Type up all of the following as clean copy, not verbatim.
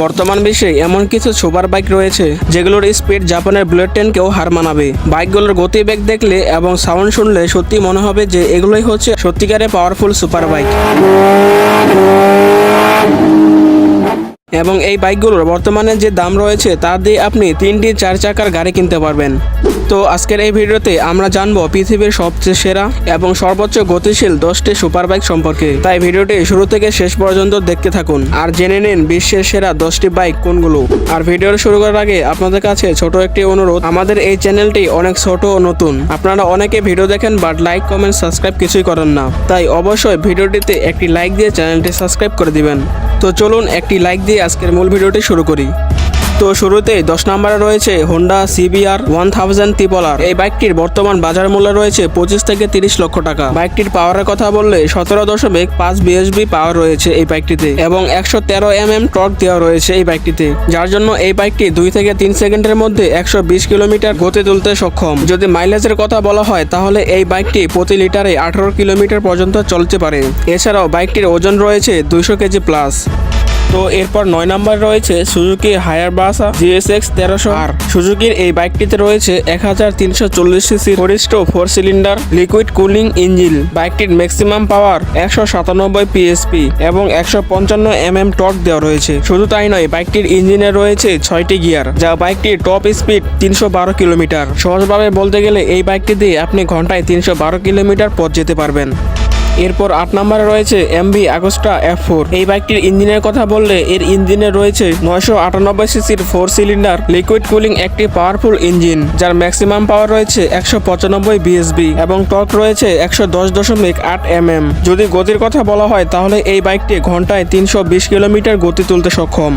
বর্তমান বিশ্বে এমন কিছু সুপার বাইক রয়েছে যেগুলোর স্পিড জাপানের বুলেট ট্রেনকেও হার মানাবে। বাইকগুলোর গতিবেগ দেখলে এবং সাউন্ড শুনলে সত্যি মনে হবে যে এগুলোই হচ্ছে সত্যিকারের পাওয়ারফুল সুপার বাইক। এবং এই বাইকগুলোর বর্তমানে যে দাম রয়েছে তা দিয়ে আপনি 3টি 4 চাকার গাড়ি কিনতে পারবেন। তো আজকের এই ভিডিওতে আমরা জানবো পৃথিবীর সবচেয়ে সেরা এবং সর্বোচ্চ গতিশীল 10টি সুপার বাইক সম্পর্কে। তাই ভিডিওটি শুরু থেকে শেষ পর্যন্ত দেখতে থাকুন আর জেনে নিন বিশ্বের সেরা 10টি বাইক কোনগুলো। আর ভিডিওর শুরু করার আগে আপনাদের কাছে ছোট একটি অনুরোধ, আমাদের এই চ্যানেলটি অনেক ছোট ও নতুন। আপনারা অনেকে ভিডিও দেখেন বাট লাইক কমেন্ট সাবস্ক্রাইব কিছুই করেন না। তাই অবশ্যই ভিডিওটিতে একটি লাইক দিয়ে চ্যানেলটি সাবস্ক্রাইব করে দিবেন। তো চলুন একটি লাইক দিয়ে আজকের মূল ভিডিওটি শুরু করি। তো শুরুতেই 10 নম্বরে রয়েছে হোন্ডা CBR 1000 TRR। এই বাইকটির বর্তমান বাজার মূল্য রয়েছে 25 থেকে 30 লক্ষ টাকা। বাইকটির পাওয়ারের কথা বললে 17.5 bhp পাওয়ার রয়েছে এই বাইকটিতে এবং 113 mm টর্ক দেওয়া রয়েছে এই বাইকটিতে, যার জন্য এই বাইকটি 2 থেকে 3 সেকেন্ডের মধ্যে 120 কিলোমিটার গতি তুলতে সক্ষম। যদি মাইলেজের কথা বলা হয় তাহলে এই বাইকটি প্রতি লিটারে 18 কিলোমিটার পর্যন্ত চলতে পারে। এছাড়াও বাইকটির ওজন রয়েছে 200 কেজি প্লাস। তো এরপর 9 নম্বর রয়েছে সুজুকি হায়ারবাসা GSX 1300R। সুজুকির এই বাইকটিতে রয়েছে 1340 cc four stroke 4 cylinder liquid cooling engine. বাইকটির ম্যাক্সিমাম পাওয়ার 197 PSP এবং 155 mm টর্ক দেওয়া রয়েছে। শুধু তাই নয়, বাইকটির ইঞ্জিনে রয়েছে 6টি গিয়ার, যা বাইকটির টপ স্পিড 312 কিলোমিটার। সহজভাবে বলতে গেলে এই বাইকটি দিয়ে আপনি ঘন্টায় 312 কিলোমিটার পথ যেতে পারবেন। এরপর 8 নম্বরে রয়েছে MV Agusta F4। এই বাইকটির ইঞ্জিনের কথা বললে এর ইঞ্জিনে রয়েছে 998 সিসির 4 সিলিন্ডার লিকুইড কুলিং একটি পাওয়ারফুল ইঞ্জিন, যার ম্যাক্সিমাম পাওয়ার রয়েছে 195 bhp এবং টর্ক রয়েছে 110.8 mm। যদি গতির কথা বলা হয় তাহলে এই বাইকটি ঘন্টায় 320 কিলোমিটার গতি তুলতে সক্ষম।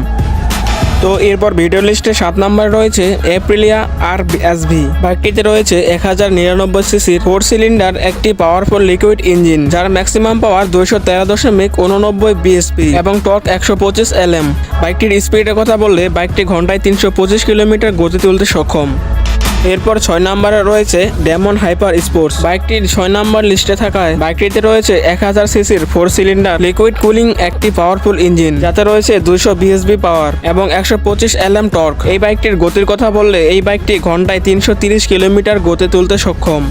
তো এরপর ভিডিও লিস্টে 7 নম্বরে রয়েছে এপ্রিলিয়া RSV। বাইকটিতে রয়েছে 1099 সিসির 4 সিলিন্ডার একটি পাওয়ারফুল লিকুইড ইঞ্জিন, যার ম্যাক্সিমাম পাওয়ার 213.89 bhp এবং টর্ক 125 Nm। বাইকটির স্পিডের কথা বললে বাইকটি ঘন্টায় 325 কিলোমিটার গতি তুলতে সক্ষম। এরপর 6 নম্বরে রয়েছে ডেমন হাইপার স্পোর্টস। বাইকটির 6 নম্বর লিস্টে থাকায় বাইকটিতে রয়েছে 1000 সিসির 4 সিলিন্ডার লিকুইড কুলিং একটি পাওয়ারফুল ইঞ্জিন, যাতে রয়েছে 200 bhp পাওয়ার এবং 125 Nm টর্ক। এই বাইকটির গতির কথা বললে এই বাইকটি ঘন্টায় 330 কিলোমিটার গতি তুলতে সক্ষম।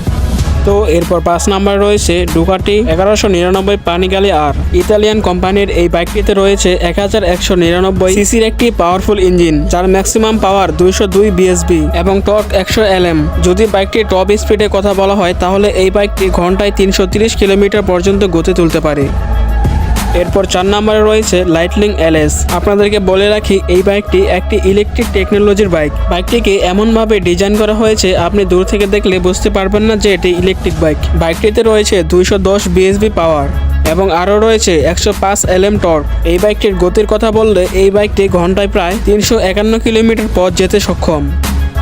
তো এরপর 5 নম্বরে রয়েছে ডুকাটি 1199 পানিগালি R। ইতালিয়ান কোম্পানির এই বাইকটিতে রয়েছে 1199 সিসির একটি পাওয়ারফুল ইঞ্জিন, যার ম্যাক্সিমাম পাওয়ার 202 bhp এবং টর্ক 100 Nm। যদি বাইকটির টপ স্পিডের কথা বলা হয় তাহলে এই বাইকটি ঘন্টায় 330 কিলোমিটার পর্যন্ত গতি তুলতে পারে। এরপর 4 নম্বরে রয়েছে লাইটনিং LS। আপনাদেরকে বলে রাখি এই বাইকটি একটি ইলেকট্রিক টেকনোলজির বাইক। বাইকটিকে এমনভাবে ডিজাইন করা হয়েছে আপনি দূর থেকে দেখলে বুঝতে পারবেন না যে এটি ইলেকট্রিক বাইক। বাইকটিতে রয়েছে 210 bhp পাওয়ার এবং আরও রয়েছে 105 Nm টর্ক। এই বাইকটির গতির কথা বললে এই বাইকটি ঘন্টায় প্রায় 351 কিলোমিটার পথ যেতে সক্ষম।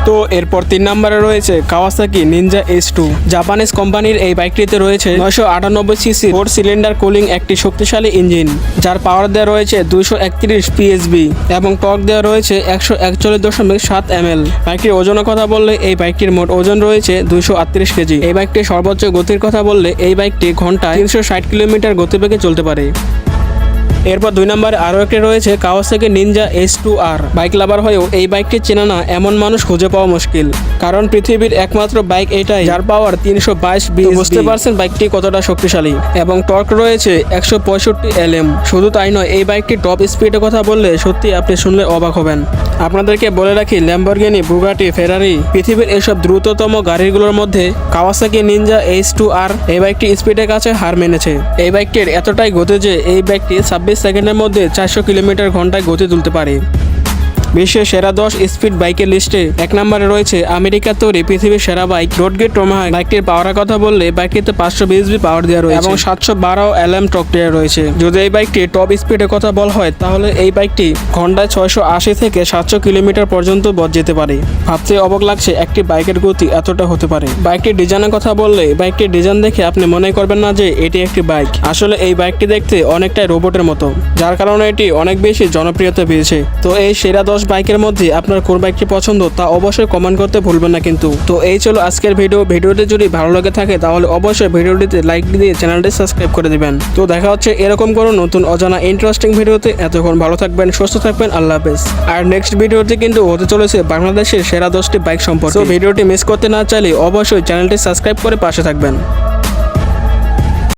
তো এরপর 3 নম্বরে রয়েছে কাওয়াসাকি নিনজা H2। জাপানিজ কোম্পানির এই বাইকটিতে রয়েছে 998 সিসি 4 সিলিন্ডার কুলিং একটি শক্তিশালী ইঞ্জিন, যার পাওয়ার দেওয়া রয়েছে 231 PSP এবং টর্ক দেওয়া রয়েছে 141.7 ml। বাইকটির ওজনের কথা বললে এই বাইকটির মোট ওজন রয়েছে 238 কেজি। এই বাইকটির সর্বোচ্চ গতির কথা বললে এই বাইকটি ঘন্টায় 360 কিলোমিটার গতিবেগে চলতে পারে। এরপর 2 নম্বরে আরও একটি রয়েছে কাওয়াসাকি নিনজা H2R। বাইক লাভার হয়েও এই বাইকটি চেনা না এমন মানুষ খুঁজে পাওয়া মুশকিল, কারণ পৃথিবীর একমাত্র বাইক এটাই যার পাওয়ার 322 bhp। বুঝতে পারছেন বাইকটি কতটা শক্তিশালী এবং টর্ক রয়েছে 165 Nm। শুধু তাই নয়, এই বাইকটির টপ স্পিডের কথা বললে সত্যি আপনি শুনলে অবাক হবেন। আপনাদেরকে বলে রাখি ল্যাম্বরগিনি, বুগাটি, ফেরারি পৃথিবীর এসব দ্রুততম গাড়িগুলোর মধ্যে কাওয়াসাকি নিনজা H2R এই বাইকটি স্পিডের কাছে হার মেনেছে। এই বাইকটির এতটাই গতি যে এই বাইকটি 26 সেকেন্ডের মধ্যে 400 কিলোমিটার ঘন্টায় গতি তুলতে পারে। বিশ্বের সেরা 10 স্পিড বাইকের লিস্টে 1 নম্বরে রয়েছে আমেরিকার তৈরি পৃথিবীর সেরা বাইক রোডগেট টমাহক। বাইকটির পাওয়ারের কথা বললে বাইকটিতে 500 bhp পাওয়ার দেওয়া রয়েছে এবং 712 Nm টর্ক দেওয়া রয়েছে। যদি এই বাইকটি টপ স্পিডের কথা বলা হয় তাহলে এই বাইকটি ঘন্টায় 680 থেকে 700 কিলোমিটার পর্যন্ত পথ যেতে পারে। ভাবতে অবাক লাগছে একটি বাইকের গতি এতটা হতে পারে। বাইকটির ডিজাইনের কথা বললে বাইকটির ডিজাইন দেখে আপনি মনে করবেন না যে এটি একটি বাইক। আসলে এই বাইকটি দেখতে অনেকটাই রোবটের মতো, যার কারণে এটি অনেক বেশি জনপ্রিয়তা পেয়েছে। তো এই সেরা 10 10 বাইকের মধ্যে আপনার কোন বাইকটি পছন্দ তা অবশ্যই কমেন্ট করতে ভুলবেন না কিন্তু। তো এই ছিল আজকের ভিডিওটি যদি ভালো লাগে থাকে তাহলে অবশ্যই ভিডিওটিতে লাইক দিয়ে চ্যানেলটি সাবস্ক্রাইব করে দিবেন। তো দেখা হচ্ছে এরকম কোনো নতুন অজানা ইন্টারেস্টিং ভিডিওতে। এতক্ষণ ভালো থাকবেন, সুস্থ থাকবেন, আল্লাহ হাফেজ। আর নেক্সট ভিডিওতে কিন্তু হতে চলেছে বাংলাদেশের সেরা 10টি বাইক সম্পর্কে। তো ভিডিওটি মিস করতে না চাইলে অবশ্যই চ্যানেলটি সাবস্ক্রাইব করে পাশে থাকবেন।